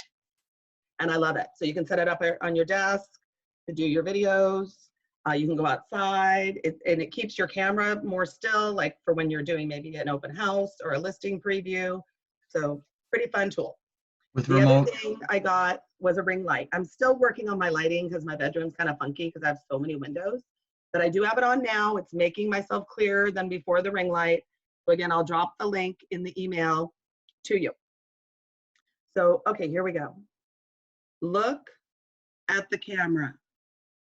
And I love it. So you can set it up on your desk to do your videos. You can go outside, and it keeps your camera more still, like for when you're doing maybe an open house or a listing preview. So pretty fun tool. With The remote. other thing I got was a ring light. I'm still working on my lighting because my bedroom's kind of funky because I have so many windows. But I do have it on now. It's making myself clearer than before the ring light. So again, I'll drop the link in the email to you. So, okay, here we go. Look at the camera.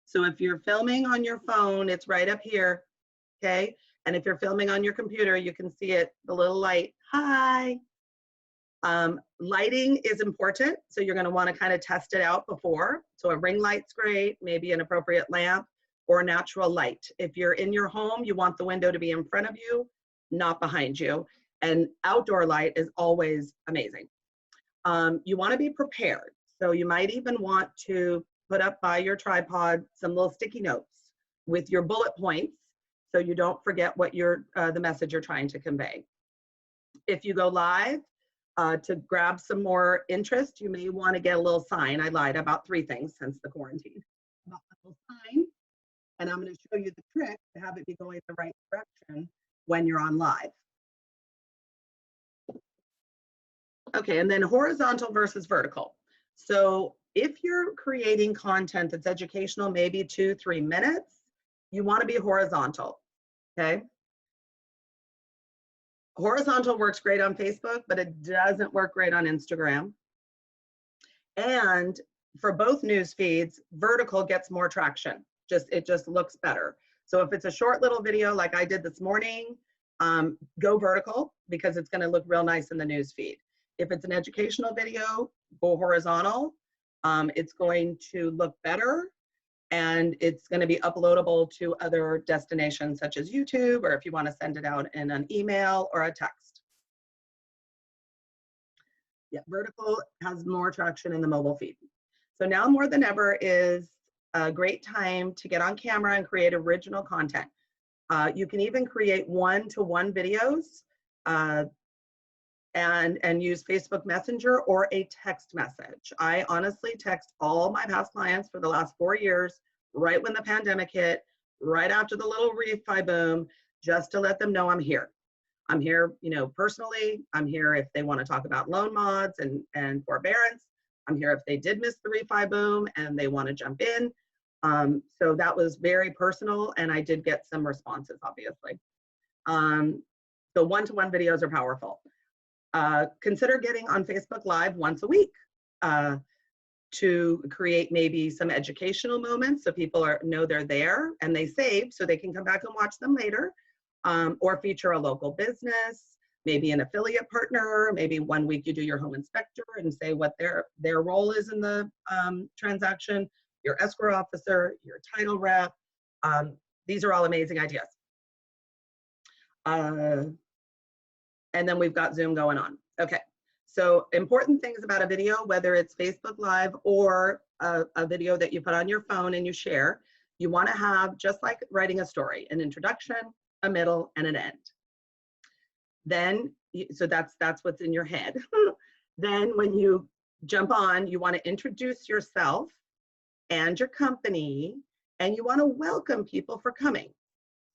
So if you're filming on your phone, it's right up here, okay? And if you're filming on your computer, you can see it, the little light. Hi. Lighting is important, so you're going to want to kind of test it out before. So a ring light's great, maybe an appropriate lamp or natural light. If you're in your home, you want the window to be in front of you, not behind you. And outdoor light is always amazing. You want to be prepared. So you might even want to put up by your tripod some little sticky notes with your bullet points so you don't forget what the message you're trying to convey. If you go live, to grab some more interest, you may want to get a little sign. I lied about 3 things since the quarantine. About a little sign, and I'm going to show you the trick to have it be going the right direction when you're on live. Okay, and then horizontal versus vertical. So if you're creating content that's educational, maybe 2-3 minutes, you want to be horizontal, okay? Horizontal works great on Facebook, but it doesn't work great on Instagram. And for both news feeds, vertical gets more traction. It just looks better. So if it's a short little video like I did this morning, go vertical because it's going to look real nice in the news feed. If it's an educational video, go horizontal. It's going to look better, and it's going to be uploadable to other destinations such as YouTube, or if you want to send it out in an email or a text. Yeah, vertical has more traction in the mobile feed. So now more than ever is a great time to get on camera and create original content. You can even create one-to-one videos and use Facebook Messenger or a text message. I honestly text all my past clients for the last 4 years, right when the pandemic hit, right after the little refi boom, just to let them know I'm here. I'm here, personally. I'm here if they want to talk about loan mods and forbearance. I'm here if they did miss the refi boom and they want to jump in. So that was very personal, and I did get some responses, obviously. So one-to-one videos are powerful. Consider getting on Facebook Live once a week to create maybe some educational moments so people know they're there and they save so they can come back and watch them later, or feature a local business, maybe an affiliate partner. Maybe one week you do your home inspector and say what their role is in the transaction, your escrow officer, your title rep. These are all amazing ideas. And then we've got Zoom going on. Okay, so important things about a video, whether it's Facebook Live or a video that you put on your phone and you share, you want to have, just like writing a story, an introduction, a middle, and an end. Then, so that's what's in your head. Then when you jump on, you want to introduce yourself and your company, and you want to welcome people for coming.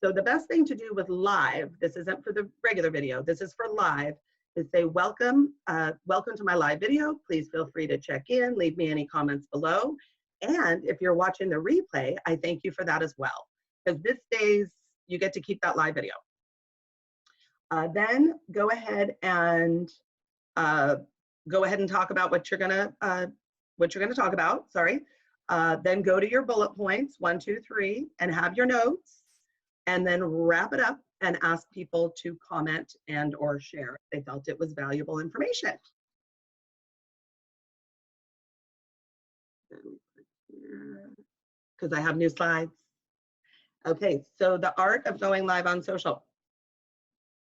So the best thing to do with live, this isn't for the regular video, this is for live, is say, welcome to my live video. Please feel free to check in, leave me any comments below. And if you're watching the replay, I thank you for that as well, because this stays, you get to keep that live video. Then go ahead and talk about what you're gonna talk about. Sorry. Then go to your bullet points, 1, 2, 3, and have your notes, and then wrap it up and ask people to comment and or share if they felt it was valuable information. Because I have new slides. Okay, so the art of going live on social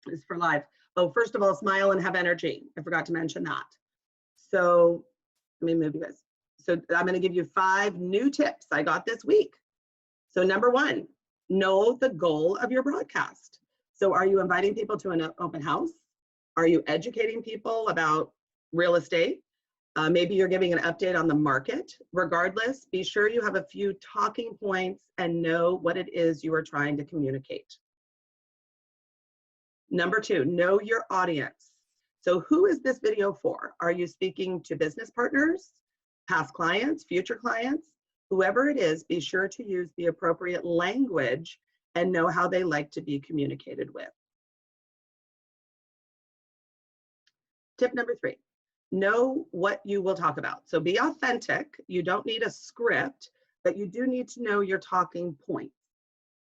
is for live. Oh, first of all, smile and have energy. I forgot to mention that. So let me move you guys. So I'm going to give you 5 new tips I got this week. So number 1, know the goal of your broadcast. So are you inviting people to an open house? Are you educating people about real estate? Maybe you're giving an update on the market. Regardless, be sure you have a few talking points and know what it is you are trying to communicate. Number 2, know your audience. So who is this video for? Are you speaking to business partners, past clients, future clients? Whoever it is, be sure to use the appropriate language and know how they like to be communicated with. Tip number 3, know what you will talk about. So be authentic. You don't need a script, but you do need to know your talking points.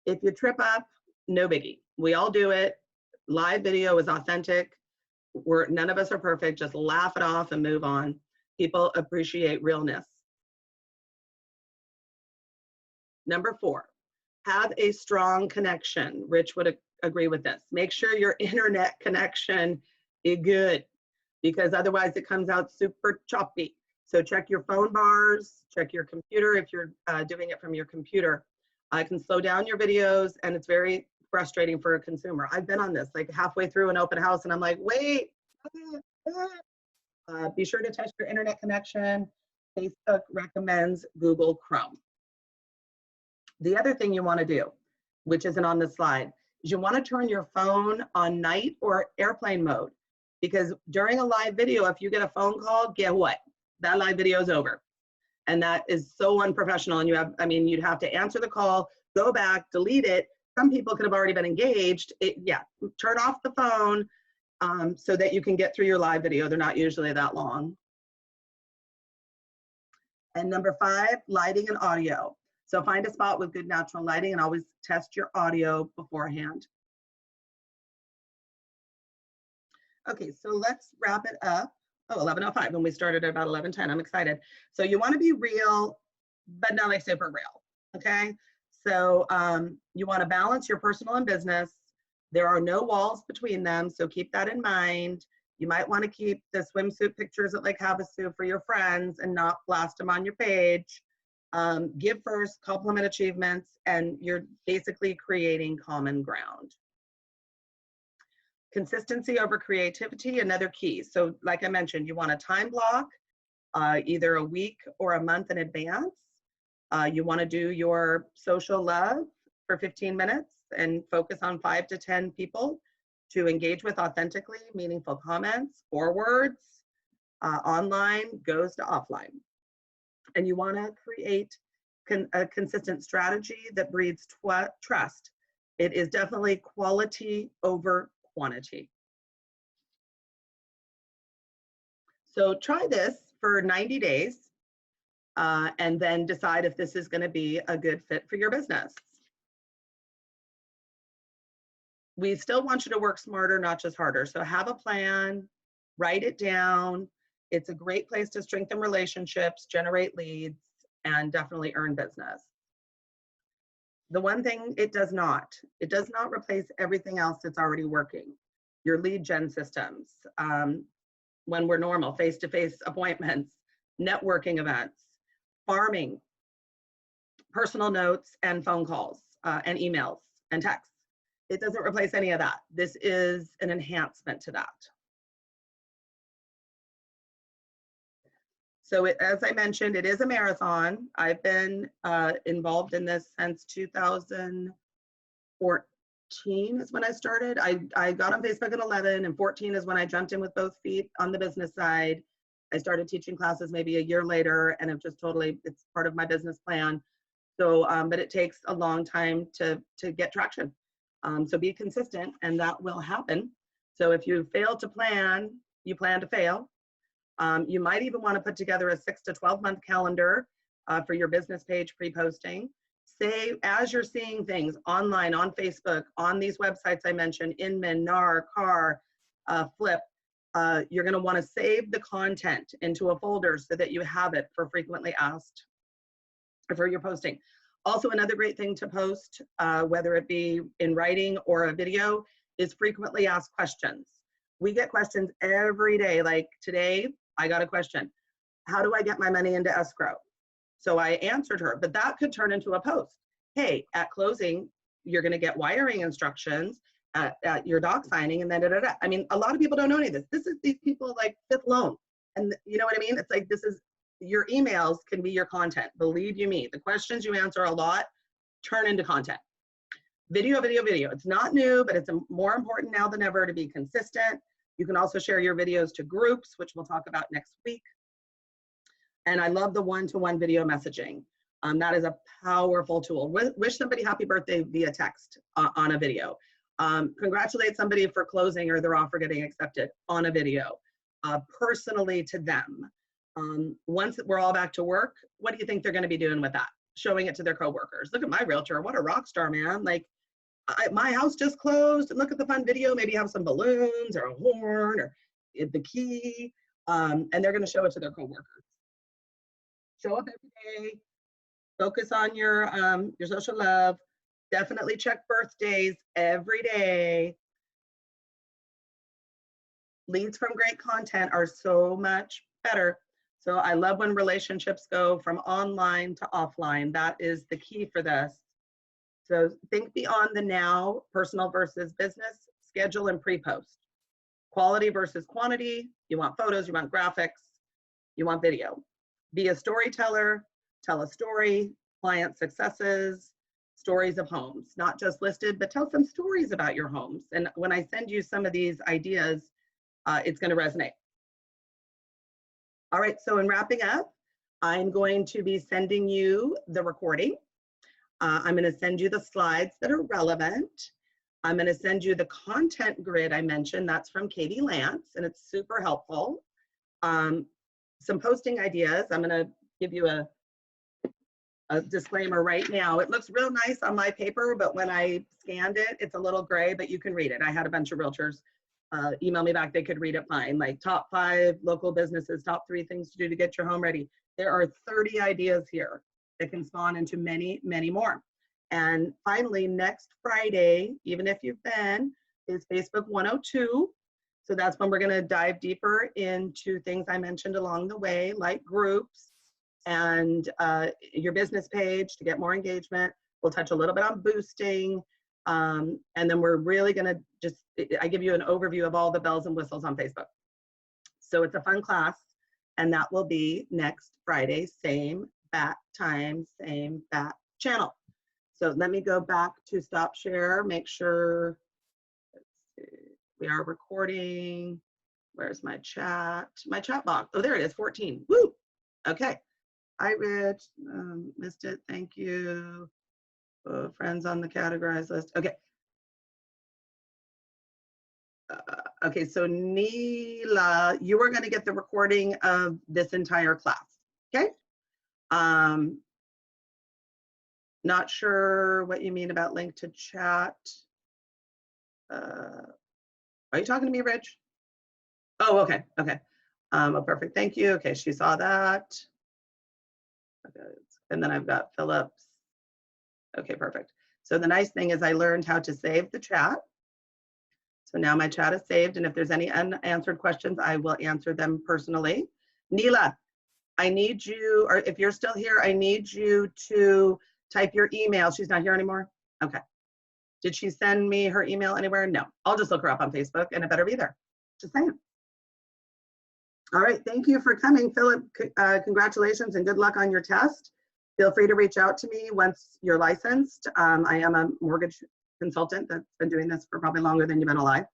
If you trip up, no biggie. We all do it. Live video is authentic. None of us are perfect. Just laugh it off and move on. People appreciate realness. Number 4, have a strong connection. Rich would agree with this. Make sure your internet connection is good, because otherwise it comes out super choppy. So check your phone bars, check your computer if you're doing it from your computer. I can slow down your videos, and it's very frustrating for a consumer. I've been on this, like halfway through an open house, and I'm like, wait. Be sure to test your internet connection. Facebook recommends Google Chrome. The other thing you want to do, which isn't on the slide, is you want to turn your phone on night or airplane mode, because during a live video, if you get a phone call, guess what? That live video is over. And that is so unprofessional. And you'd have to answer the call, go back, delete it. Some people could have already been engaged. Turn off the phone so that you can get through your live video. They're not usually that long. And number 5, lighting and audio. So find a spot with good natural lighting and always test your audio beforehand. Okay, so let's wrap it up. Oh, 11:05, when we started at about 11:10. I'm excited. So you want to be real, but not like super real, okay? So you want to balance your personal and business. There are no walls between them, so keep that in mind. You might want to keep the swimsuit pictures at Lake Havasu for your friends and not blast them on your page. Give first, compliment achievements, and you're basically creating common ground. Consistency over creativity, another key. So like I mentioned, you want a time block, either a week or a month in advance. You want to do your social love for 15 minutes and focus on 5 to 10 people to engage with authentically, meaningful comments, forwards, online goes to offline. And you want to create a consistent strategy that breeds trust. It is definitely quality over quantity. So try this for 90 days and then decide if this is going to be a good fit for your business. We still want you to work smarter, not just harder. So have a plan, write it down. It's a great place to strengthen relationships, generate leads, and definitely earn business. The one thing it does not replace everything else that's already working. Your lead gen systems, when we're normal, face-to-face appointments, networking events, farming, personal notes and phone calls and emails and texts. It doesn't replace any of that. This is an enhancement to that. So as I mentioned, it is a marathon. I've been involved in this since 2014. 14 is when I started. I got on Facebook at 11, and 14 is when I jumped in with both feet on the business side. I started teaching classes maybe a year later, and I've just totally, it's part of my business plan. So, but it takes a long time to get traction. So be consistent, and that will happen. So if you fail to plan, you plan to fail. You might even want to put together a 6 to 12 month calendar for your business page pre-posting. Say, as you're seeing things online, on Facebook, on these websites I mentioned, Inman, NAR, CAR, Flip, you're going to want to save the content into a folder so that you have it for frequently asked for your posting. Also, another great thing to post, whether it be in writing or a video, is frequently asked questions. We get questions every day. Like today, I got a question. How do I get my money into escrow? So I answered her, but that could turn into a post. Hey, at closing, you're going to get wiring instructions at your doc signing, and then da-da-da. I mean, a lot of people don't know any of this. This is these people like fifth loan. And you know what I mean? It's like, this is, your emails can be your content. Believe you me, the questions you answer a lot turn into content. Video, video, video. It's not new, but it's more important now than ever to be consistent. You can also share your videos to groups, which we'll talk about next week. And I love the one-to-one video messaging. That is a powerful tool. Wish somebody happy birthday via text on a video. Congratulate somebody for closing or their offer getting accepted on a video, personally to them. Once we're all back to work, what do you think they're going to be doing with that? Showing it to their coworkers. Look at my realtor. What a rock star, man. Like, my house just closed, and look at the fun video. Maybe have some balloons or a horn or the key, and they're going to show it to their coworkers. Show up every day. Focus on your social love. Definitely check birthdays every day. Leads from great content are so much better. So I love when relationships go from online to offline. That is the key for this. So think beyond the now, personal versus business, schedule and pre-post. Quality versus quantity. You want photos, you want graphics, you want video. Be a storyteller, tell a story, client successes, stories of homes, not just listed, but tell some stories about your homes. And when I send you some of these ideas, it's going to resonate. All right, so in wrapping up, I'm going to be sending you the recording. I'm going to send you the slides that are relevant. I'm going to send you the content grid I mentioned. That's from Katie Lance, and it's super helpful. Some posting ideas. I'm going to give you a disclaimer right now. It looks real nice on my paper, but when I scanned it, it's a little gray, but you can read it. I had a bunch of realtors email me back. They could read it fine. Like top 5 local businesses, top 3 things to do to get your home ready. There are 30 ideas here that can spawn into many, many more. And finally, next Friday, even if you've been, is Facebook 102. So that's when we're going to dive deeper into things I mentioned along the way, like groups and your business page to get more engagement. We'll touch a little bit on boosting. And then we're really going to I give you an overview of all the bells and whistles on Facebook. So it's a fun class, and that will be next Friday, same bat time, same bat channel. So let me go back to stop share, make sure, let's see, we are recording. Where's my chat? My chat box. Oh, there it is, 14. Woo! Okay. Hi, Rich. Missed it. Thank you. Friends on the categorized list. Okay. Okay, so Neela, you are going to get the recording of this entire class. Okay. Not sure what you mean about link to chat. Are you talking to me, Rich? Oh, okay. Okay. Oh, perfect. Thank you. Okay, she saw that. Okay. And then I've got Phillips. Okay, perfect. So the nice thing is I learned how to save the chat. So now my chat is saved, and if there's any unanswered questions, I will answer them personally. Neela, I need you, or if you're still here, I need you to type your email. She's not here anymore? Okay. Did she send me her email anywhere? No. I'll just look her up on Facebook, and it better be there. Just saying. All right, thank you for coming. Philip, congratulations and good luck on your test. Feel free to reach out to me once you're licensed. I am a mortgage consultant that's been doing this for probably longer than you've been alive.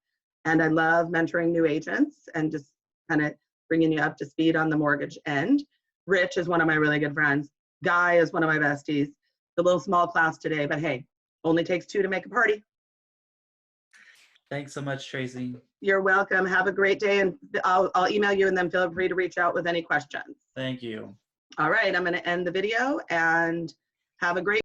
And I love mentoring new agents and just kind of bringing you up to speed on the mortgage end. Rich is one of my really good friends. Guy is one of my besties. The little small class today, but hey, only takes two to make a party. Thanks so much, Tracy. You're welcome. Have a great day, and I'll email you, and then feel free to reach out with any questions. Thank you. All right, I'm going to end the video, and have a great